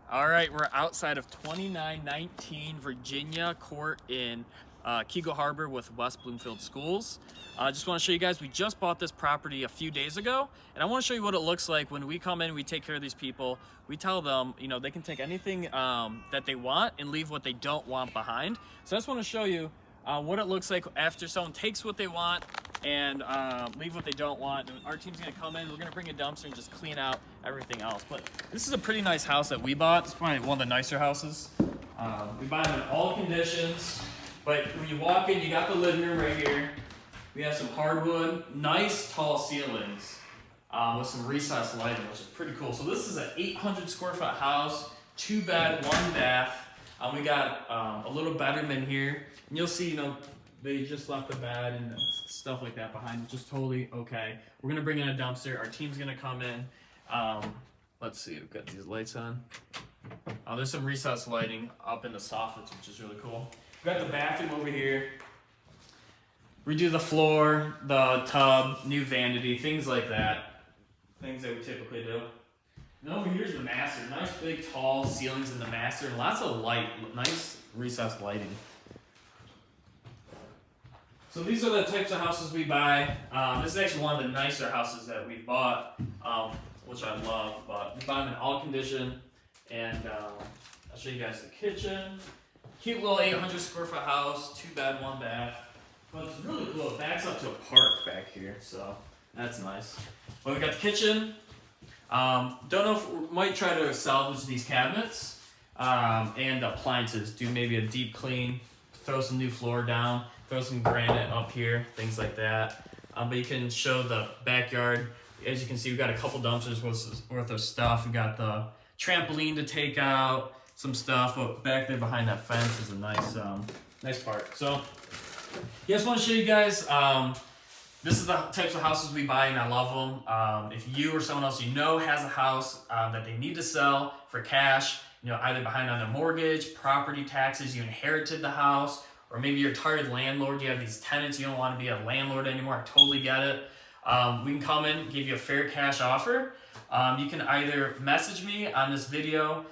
All right, we're outside of 2919 Virginia Court in Keego Harbor with West Bloomfield Schools. I just want to show you guys, we just bought this property a few days ago, and I want to show you what it looks like when we come in, we take care of these people. We tell them, you know, they can take anything that they want and leave what they don't want behind. So I just want to show you what it looks like after someone takes what they want and leave what they don't want. And our team's gonna come in, we're gonna bring a dumpster and just clean out everything else. But this is a pretty nice house that we bought. It's probably one of the nicer houses. We buy them in all conditions, but when you walk in, you got the living room right here. We have some hardwood, nice tall ceilings with some recessed lighting, which is pretty cool. So this is an 800 square foot house, 2 bed, 1 bath. We got a little bedroom in here, and you'll see, you know, they just left the bed and stuff like that behind, just totally okay. We're gonna bring in a dumpster. Our team's gonna come in. Let's see, we've got these lights on. There's some recessed lighting up in the soffits, which is really cool. We've got the bathroom over here. Redo the floor, the tub, new vanity, things like that. Things that we typically do. And over here's the master. Nice big tall ceilings in the master and lots of light, nice recessed lighting. So these are the types of houses we buy. This is actually one of the nicer houses that we bought, which I love. But we buy them in all condition, and I'll show you guys the kitchen. Cute little 800 square foot house, 2 bed, 1 bath. But it's really cool. It backs up to a park back here, so that's nice. But we got the kitchen. Don't know if we might try to salvage these cabinets and appliances. Do maybe a deep clean, throw some new floor down. Throw some granite up here, things like that. But you can show the backyard. As you can see, we've got a couple dumpsters worth of stuff. We got the trampoline to take out, some stuff. But back there behind that fence is a nice part. So, yeah, just want to show you guys. This is the types of houses we buy, and I love them. If you or someone else you know has a house that they need to sell for cash, you know, either behind on their mortgage, property taxes, you inherited the house, or maybe you're a tired landlord, you have these tenants, you don't want to be a landlord anymore, I totally get it. We can come in, give you a fair cash offer. You can either message me on this video,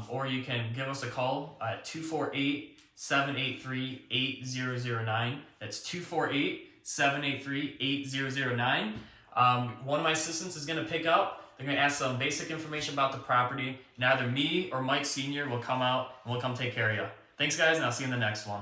or you can give us a call at 248-783-8009. That's 248-783-8009. One of my assistants is going to pick up. They're going to ask some basic information about the property, and either me or Mike Sr. will come out and we'll come take care of you. Thanks, guys, and I'll see you in the next one.